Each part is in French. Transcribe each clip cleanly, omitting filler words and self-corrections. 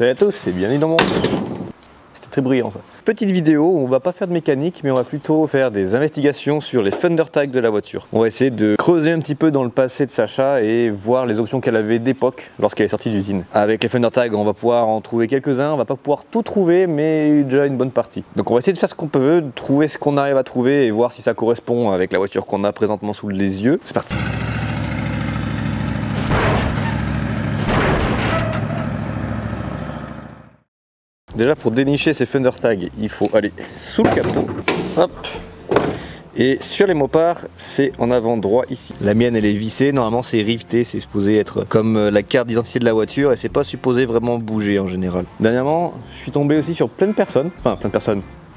Salut à tous et bienvenue dans mon... C'était très brillant ça. Petite vidéo où on va pas faire de mécanique mais on va plutôt faire des investigations sur les fender tags de la voiture. On va essayer de creuser un petit peu dans le passé de Sacha et voir les options qu'elle avait d'époque lorsqu'elle est sortie d'usine. Avec les fender tags on va pouvoir en trouver quelques-uns, on va pas pouvoir tout trouver mais déjà une bonne partie. Donc on va essayer de faire ce qu'on peut, de trouver ce qu'on arrive à trouver et voir si ça correspond avec la voiture qu'on a présentement sous les yeux. C'est parti. Déjà pour dénicher ces fender tags, il faut aller sous le capot, hop. Et sur les mopards, c'est en avant droit ici. La mienne elle est vissée, normalement c'est riveté, c'est supposé être comme la carte d'identité de la voiture et c'est pas supposé vraiment bouger en général. Dernièrement, je suis tombé aussi sur plein de personnes,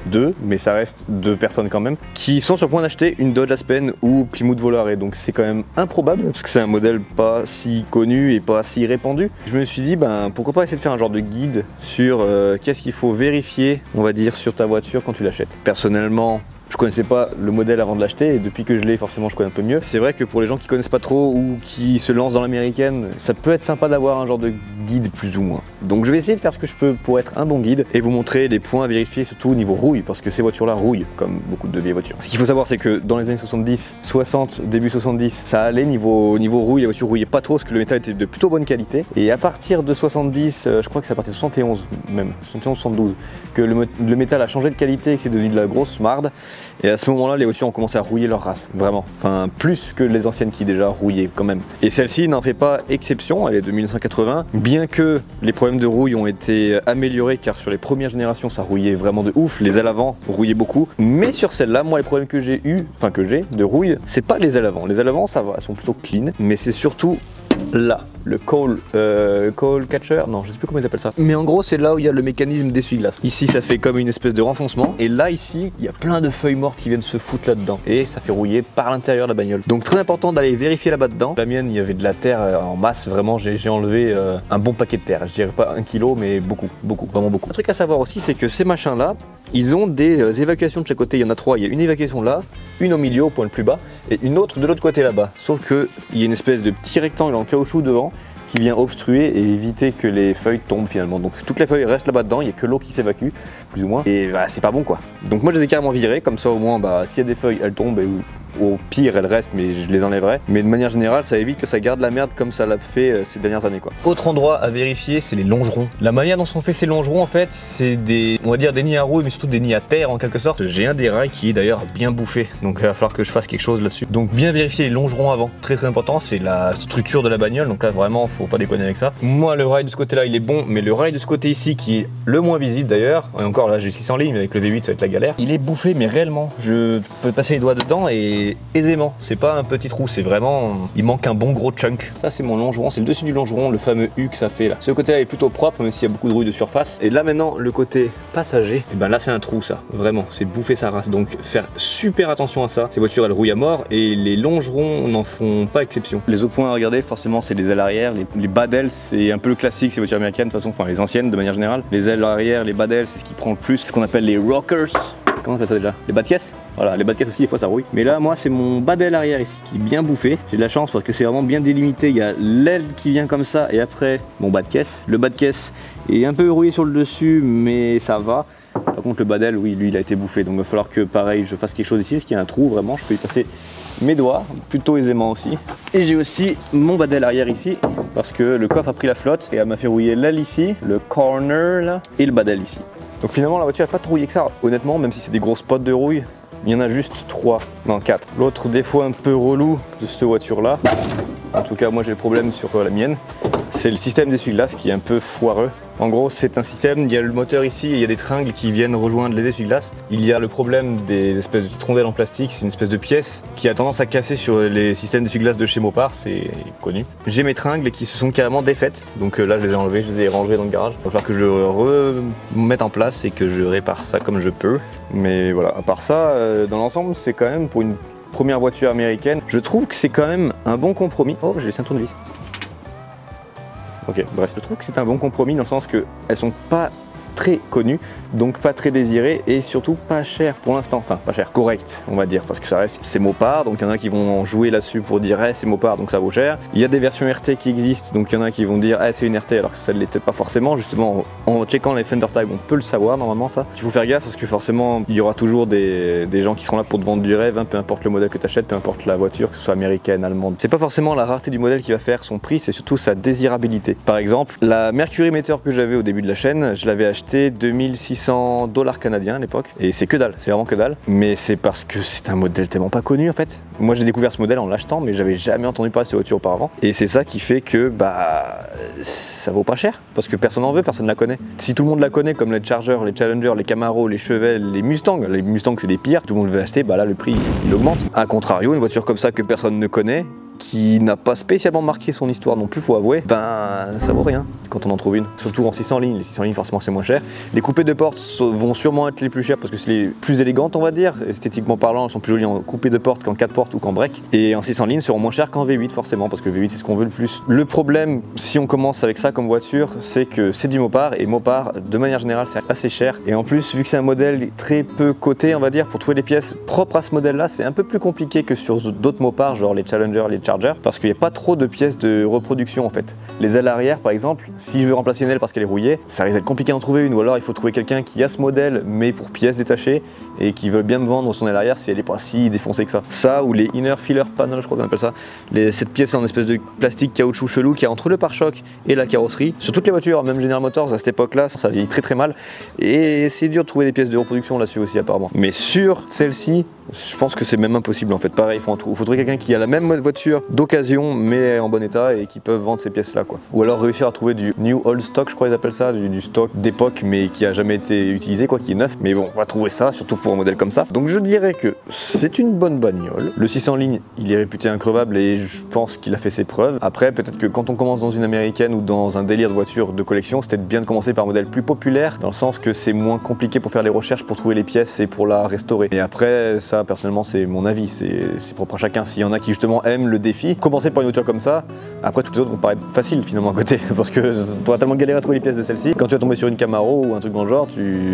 deux, mais ça reste deux personnes quand même, qui sont sur le point d'acheter une Dodge Aspen ou Plymouth Volare, donc c'est quand même improbable parce que c'est un modèle pas si connu et pas si répandu. Je me suis dit pourquoi pas essayer de faire un genre de guide sur qu'est-ce qu'il faut vérifier, on va dire, sur ta voiture quand tu l'achètes. Personnellement, je connaissais pas le modèle avant de l'acheter et depuis que je l'ai, forcément je connais un peu mieux. C'est vrai que pour les gens qui connaissent pas trop ou qui se lancent dans l'américaine, ça peut être sympa d'avoir un genre de guide plus ou moins. Donc je vais essayer de faire ce que je peux pour être un bon guide et vous montrer les points à vérifier, surtout au niveau rouille, parce que ces voitures-là rouillent comme beaucoup de vieilles voitures. Ce qu'il faut savoir, c'est que dans les années 70, 60, début 70, ça allait niveau rouille, les voitures rouillaient pas trop parce que le métal était de plutôt bonne qualité. Et à partir de 70, je crois que c'est à partir de 71 même, 71, 72, que le métal a changé de qualité et que c'est devenu de la grosse marde. Et à ce moment-là, les voitures ont commencé à rouiller leur race, vraiment. Enfin, plus que les anciennes qui déjà rouillaient quand même. Et celle-ci n'en fait pas exception, elle est de 1980. Bien que les problèmes de rouille ont été améliorés, car sur les premières générations, ça rouillait vraiment de ouf. Les ailes avant rouillaient beaucoup. Mais sur celle-là, moi, les problèmes que j'ai de rouille, c'est pas les ailes avant. Les ailes avant, ça va, elles sont plutôt clean. Mais c'est surtout là, le coal catcher, non je sais plus comment ils appellent ça. Mais en gros c'est là où il y a le mécanisme d'essuie-glace. Ici ça fait comme une espèce de renfoncement et là ici il y a plein de feuilles mortes qui viennent se foutre là-dedans et ça fait rouiller par l'intérieur de la bagnole. Donc très important d'aller vérifier là-bas dedans. La mienne il y avait de la terre en masse, vraiment j'ai enlevé un bon paquet de terre. Je dirais pas 1 kilo mais beaucoup, vraiment beaucoup. Un truc à savoir aussi c'est que ces machins là, ils ont des évacuations de chaque côté, il y en a 3. Il y a une évacuation là, une au milieu au point le plus bas et une autre de l'autre côté là-bas. Sauf que il y a une espèce de petit rectangle en caoutchouc devant qui vient obstruer et éviter que les feuilles tombent finalement. Donc toutes les feuilles restent là-bas dedans, il n'y a que l'eau qui s'évacue, plus ou moins. Et c'est pas bon quoi. Donc moi je les ai carrément virées, comme ça au moins s'il y a des feuilles elles tombent et au pire elles restent mais je les enlèverai. Mais de manière générale ça évite que ça garde la merde comme ça l'a fait ces dernières années quoi. Autre endroit à vérifier c'est les longerons. La manière dont sont faits ces longerons en fait c'est on va dire des nids à rouille mais surtout des nids à terre en quelque sorte. J'ai un des rails qui est d'ailleurs bien bouffé donc il va falloir que je fasse quelque chose là-dessus. Donc bien vérifier les longerons avant, très important, c'est la structure de la bagnole donc là vraiment faut pas déconner avec ça. Moi le rail de ce côté là il est bon mais le rail de ce côté ici qui est le moins visible d'ailleurs, et encore là j'ai 600 lignes mais avec le V8 ça va être la galère, il est bouffé mais réellement je peux passer les doigts dedans et aisément, c'est pas un petit trou, c'est vraiment, il manque un bon gros chunk. Ça c'est mon longeron, c'est le dessus du longeron, le fameux U que ça fait là. Ce côté là est plutôt propre même s'il y a beaucoup de rouille de surface. Et là maintenant le côté passager, et là c'est un trou ça, vraiment, c'est bouffer sa race. Donc faire super attention à ça, ces voitures elles rouillent à mort et les longerons n'en font pas exception. Les autres points à regarder forcément c'est les ailes arrière, les bas d'ailes c'est un peu le classique ces voitures américaines de toute façon, enfin les anciennes de manière générale. Les ailes arrière, les bas d'ailes c'est ce qui prend le plus, ce qu'on appelle les rockers. Comment on appelle ça déjà? Les bas de caisse. Voilà, les bas de caisse aussi des fois ça rouille. Mais là moi c'est mon bas d'aile arrière ici qui est bien bouffé. J'ai de la chance parce que c'est vraiment bien délimité. Il y a l'aile qui vient comme ça et après mon bas de caisse. Le bas de caisse est un peu rouillé sur le dessus mais ça va. Par contre le bas d'aile, oui lui il a été bouffé. Donc il va falloir que pareil je fasse quelque chose ici parce qu'il y a un trou vraiment. Je peux y passer mes doigts plutôt aisément aussi. Et j'ai aussi mon bas d'aile arrière ici parce que le coffre a pris la flotte et elle m'a fait rouiller l'aile ici, le corner là et le bas d'aile ici. Donc finalement la voiture n'a pas trop rouillé que ça, honnêtement, même si c'est des gros spots de rouille, il y en a juste 3, non 4. L'autre défaut un peu relou de cette voiture là, en tout cas moi j'ai le problème sur la mienne, c'est le système d'essuie-glace qui est un peu foireux. En gros c'est un système, il y a le moteur ici et il y a des tringles qui viennent rejoindre les essuie-glaces. Il y a le problème des espèces de petites rondelles en plastique, c'est une espèce de pièce qui a tendance à casser sur les systèmes d'essuie-glace de chez Mopar, c'est connu. J'ai mes tringles qui se sont carrément défaites, donc là je les ai enlevés, je les ai rangés dans le garage. Il va falloir que je remette en place et que je répare ça comme je peux. Mais voilà, à part ça, dans l'ensemble c'est quand même pour une première voiture américaine, je trouve que c'est quand même un bon compromis. Oh j'ai laissé un tournevis. Ok, bref, je trouve que c'est un bon compromis dans le sens que elles sont pas très connu, donc pas très désiré et surtout pas cher pour l'instant, enfin pas cher, correct on va dire, parce que ça reste c'est Mopar, donc il y en a qui vont jouer là-dessus pour dire hey, c'est Mopar donc ça vaut cher. Il y a des versions RT qui existent, donc il y en a qui vont dire hey, c'est une RT alors que ça ne l'était pas forcément, justement en checkant les fender tags on peut le savoir normalement ça. Il faut faire gaffe parce que forcément il y aura toujours des gens qui seront là pour te vendre du rêve, hein, peu importe le modèle que tu achètes, peu importe la voiture, que ce soit américaine, allemande. C'est pas forcément la rareté du modèle qui va faire son prix, c'est surtout sa désirabilité. Par exemple, la Mercury Meteor que j'avais au début de la chaîne, je l'avais acheté 2600 $ canadiens à l'époque, et c'est que dalle, c'est vraiment que dalle, mais c'est parce que c'est un modèle tellement pas connu en fait. Moi j'ai découvert ce modèle en l'achetant, mais j'avais jamais entendu parler de cette voiture auparavant, et c'est ça qui fait que bah ça vaut pas cher, parce que personne n'en veut, personne ne la connaît. Si tout le monde la connaît, comme les Charger, les Challenger, les Camaro, les Chevelle, les Mustang c'est des pires, tout le monde veut acheter, bah là le prix il augmente. A contrario, une voiture comme ça que personne ne connaît, qui n'a pas spécialement marqué son histoire non plus, faut avouer, ben ça vaut rien quand on en trouve une. Surtout en 600 lignes, les 600 lignes forcément c'est moins cher. Les coupés de porte vont sûrement être les plus chers parce que c'est les plus élégantes on va dire, esthétiquement parlant, elles sont plus jolies en coupé de porte qu'en 4 portes ou qu'en break. Et en 600 lignes seront moins chères qu'en V8 forcément, parce que V8 c'est ce qu'on veut le plus. Le problème, si on commence avec ça comme voiture, c'est que c'est du Mopar, et Mopar de manière générale c'est assez cher. Et en plus, vu que c'est un modèle très peu coté on va dire, pour trouver des pièces propres à ce modèle là, c'est un peu plus compliqué que sur d'autres Mopars, genre les Challenger, les Charger, parce qu'il n'y a pas trop de pièces de reproduction en fait. Les ailes arrière par exemple, si je veux remplacer une aile parce qu'elle est rouillée, ça risque d'être compliqué d'en trouver une, ou alors il faut trouver quelqu'un qui a ce modèle mais pour pièces détachées et qui veut bien me vendre son aile arrière si elle est pas si défoncée que ça. Ça ou les inner filler panel, je crois qu'on appelle ça, cette pièce en espèce de plastique caoutchouc chelou qui est entre le pare-choc et la carrosserie. Sur toutes les voitures, même General Motors à cette époque là, ça vieillit très mal et c'est dur de trouver des pièces de reproduction là-dessus aussi apparemment. Mais sur celle-ci, je pense que c'est même impossible en fait. Pareil, il faut trouver quelqu'un qui a la même voiture d'occasion mais en bon état et qui peuvent vendre ces pièces là quoi. Ou alors réussir à trouver du new old stock, je crois ils appellent ça, du stock d'époque mais qui a jamais été utilisé quoi, qui est neuf. Mais bon, on va trouver ça, surtout pour un modèle comme ça. Donc je dirais que c'est une bonne bagnole. Le 600 lignes, il est réputé increvable et je pense qu'il a fait ses preuves. Après, peut-être que quand on commence dans une américaine ou dans un délire de voiture de collection, c'est peut-être bien de commencer par un modèle plus populaire, dans le sens que c'est moins compliqué pour faire les recherches, pour trouver les pièces et pour la restaurer. Et après, ça personnellement c'est mon avis, c'est propre à chacun. S'il y en a qui justement aiment le défi, commencer par une voiture comme ça, après toutes les autres vont paraître faciles finalement à côté, parce que tu auras tellement galéré à trouver les pièces de celle-ci, quand tu vas tomber sur une Camaro ou un truc dans le genre,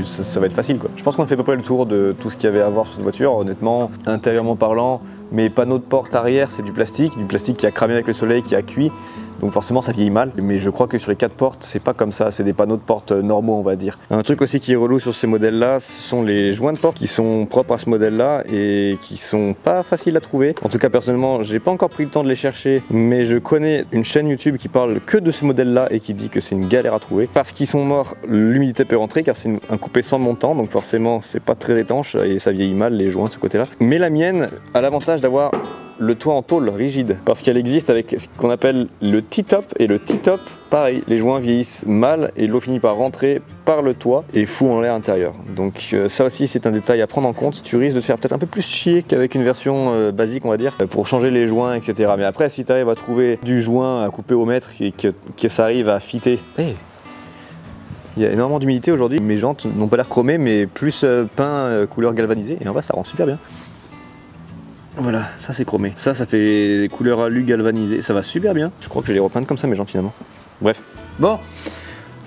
ça va être facile quoi. Je pense qu'on a fait à peu près le tour de tout ce qu'il y avait à voir sur cette voiture, honnêtement, intérieurement parlant. Mes panneaux de porte arrière c'est du plastique qui a cramé avec le soleil, qui a cuit. Donc forcément ça vieillit mal, mais je crois que sur les 4 portes c'est pas comme ça, c'est des panneaux de porte normaux on va dire. Un truc aussi qui est relou sur ces modèles là, ce sont les joints de porte qui sont propres à ce modèle là et qui sont pas faciles à trouver. En tout cas personnellement j'ai pas encore pris le temps de les chercher, mais je connais une chaîne YouTube qui parle que de ce modèle là et qui dit que c'est une galère à trouver. Parce qu'ils sont morts, l'humidité peut rentrer car c'est un coupé sans montant, donc forcément c'est pas très étanche et ça vieillit mal les joints de ce côté là. Mais la mienne a l'avantage d'avoir le toit en tôle rigide, parce qu'elle existe avec ce qu'on appelle le T-top, et le T-top, pareil, les joints vieillissent mal et l'eau finit par rentrer par le toit et fout en l'air intérieur. Donc ça aussi c'est un détail à prendre en compte. Tu risques de te faire peut-être un peu plus chier qu'avec une version basique on va dire, pour changer les joints etc. Mais après si tu arrives à trouver du joint à couper au mètre et que ça arrive à fitter. Hey. Il y a énormément d'humidité aujourd'hui, mes jantes n'ont pas l'air chromées mais plus peint couleur galvanisée, et en vrai ça rend super bien. Voilà, ça c'est chromé. Ça fait des couleurs alu galvanisées. Ça va super bien. Je crois que je vais les repeindre comme ça mes gens finalement. Bref. Bon.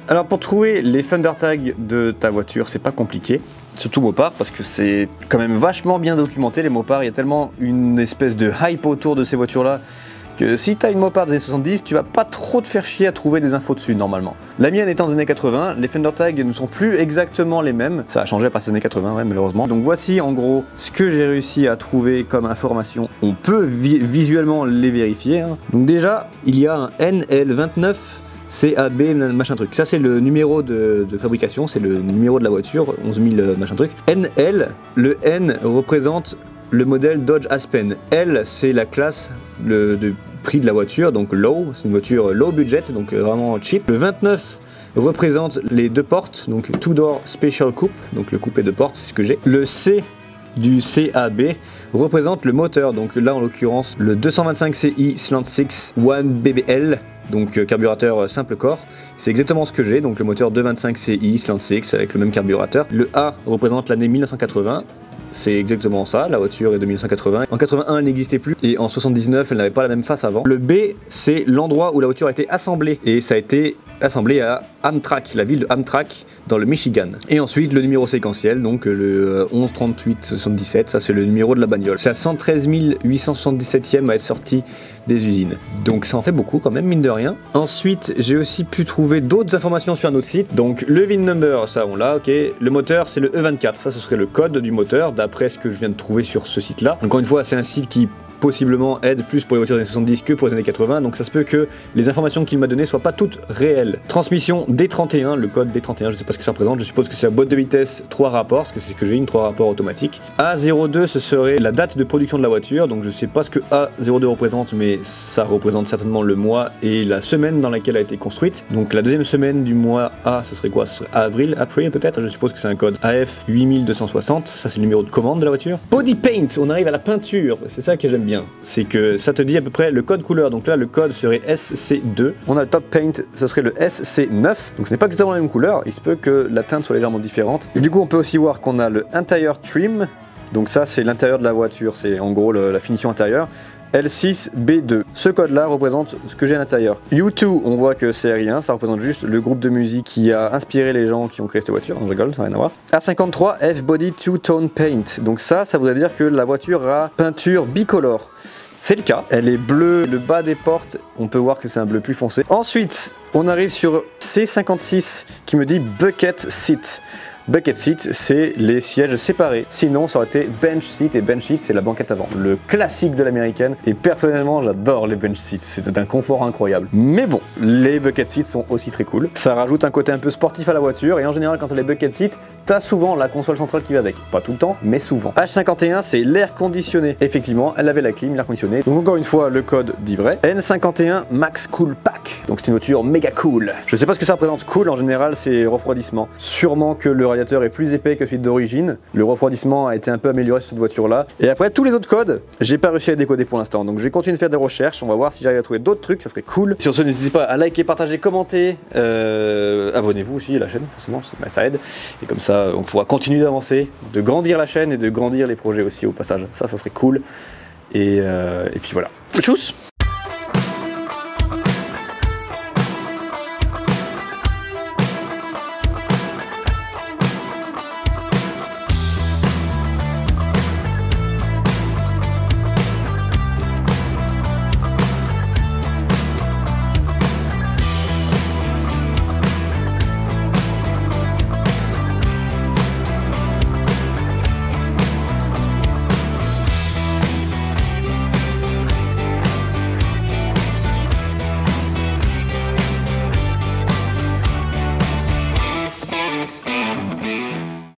Alors pour trouver les fender tags de ta voiture, c'est pas compliqué. Surtout Mopar, parce que c'est quand même vachement bien documenté les Mopar. Il y a tellement une espèce de hype autour de ces voitures là, que si tu as une Mopar des années 70, tu vas pas trop te faire chier à trouver des infos dessus normalement. La mienne étant des années 80, les fender tags ne sont plus exactement les mêmes. Ça a changé à partir des années 80, ouais, malheureusement. Donc voici en gros ce que j'ai réussi à trouver comme information. On peut visuellement les vérifier. Hein. Donc déjà, il y a un NL29 CAB machin truc. Ça c'est le numéro de fabrication, c'est le numéro de la voiture, 11 000 machin truc. NL, le N représente le modèle Dodge Aspen. L c'est la classe de prix de la voiture, donc low, c'est une voiture low budget, donc vraiment cheap. Le 29 représente les 2 portes, donc two door special coupe, donc le coupé de porte, c'est ce que j'ai. Le C du CAB représente le moteur, donc là en l'occurrence le 225 CI Slant 6 1BBL, donc carburateur simple corps, c'est exactement ce que j'ai, donc le moteur 225 CI Slant 6 avec le même carburateur. Le A représente l'année 1980, c'est exactement ça, la voiture est de 1980. En 81, elle n'existait plus et en 79, elle n'avait pas la même face avant. Le B, c'est l'endroit où la voiture a été assemblée et ça a été assemblé à Amtrak, la ville de Amtrak dans le Michigan. Et ensuite le numéro séquentiel, donc le 11 38 77, ça c'est le numéro de la bagnole. C'est la 113 877e à être sorti des usines. Donc ça en fait beaucoup quand même, mine de rien. Ensuite, j'ai aussi pu trouver d'autres informations sur un autre site. Donc le VIN number, ça on l'a, ok. Le moteur, c'est le E24, ça ce serait le code du moteur d'après ce que je viens de trouver sur ce site-là. Encore une fois, c'est un site qui possiblement aide plus pour les voitures des années 70 que pour les années 80, donc ça se peut que les informations qu'il m'a données soient pas toutes réelles. Transmission D31, le code D31, je sais pas ce que ça représente, je suppose que c'est la boîte de vitesse 3 rapports, parce que c'est ce que j'ai une 3 rapports automatique. A02, ce serait la date de production de la voiture, donc je sais pas ce que A02 représente, mais ça représente certainement le mois et la semaine dans laquelle elle a été construite. Donc la deuxième semaine du mois A, ce serait quoi? Ce serait avril peut-être, je suppose que c'est un code AF 8260, ça c'est le numéro de commande de la voiture. Body paint, on arrive à la peinture, c'est ça que j'aime bien. C'est que ça te dit à peu près le code couleur, donc là le code serait SC2. On a le top paint, ce serait le SC9, donc ce n'est pas exactement la même couleur, il se peut que la teinte soit légèrement différente. Et du coup on peut aussi voir qu'on a le interior trim, donc ça c'est l'intérieur de la voiture, c'est en gros la finition intérieure. L6B2. Ce code-là représente ce que j'ai à l'intérieur. U2, on voit que c'est rien, ça représente juste le groupe de musique qui a inspiré les gens qui ont créé cette voiture. Non, je rigole, ça n'a rien à voir. A53, F-Body Two-Tone Paint. Donc ça voudrait dire que la voiture a peinture bicolore. C'est le cas, elle est bleue, le bas des portes, on peut voir que c'est un bleu plus foncé. Ensuite, on arrive sur C56 qui me dit Bucket Seat. Bucket seat, c'est les sièges séparés. Sinon, ça aurait été bench seat, et bench seat, c'est la banquette avant. Le classique de l'américaine. Et personnellement, j'adore les bench seats. C'est un confort incroyable. Mais bon, les bucket seats sont aussi très cool. Ça rajoute un côté un peu sportif à la voiture. Et en général, quand on a les bucket seats, t'as souvent la console centrale qui va avec. Pas tout le temps, mais souvent. H51, c'est l'air conditionné. Effectivement, elle avait la clim, l'air conditionné. Donc encore une fois, le code dit vrai. N51 Max Cool Pack. Donc c'est une voiture méga cool. Je sais pas ce que ça représente cool. En général, c'est refroidissement. Sûrement que le radiateur est plus épais que celui d'origine. Le refroidissement a été un peu amélioré sur cette voiture là. Et après tous les autres codes, j'ai pas réussi à les décoder pour l'instant. Donc je vais continuer de faire des recherches. On va voir si j'arrive à trouver d'autres trucs. Ça serait cool. Sur ce, n'hésitez pas à liker, partager, commenter. Abonnez-vous aussi à la chaîne, forcément, ça aide. Et comme ça, on pourra continuer d'avancer, de grandir la chaîne et de grandir les projets aussi au passage. Ça serait cool. Et puis voilà. Tchuss!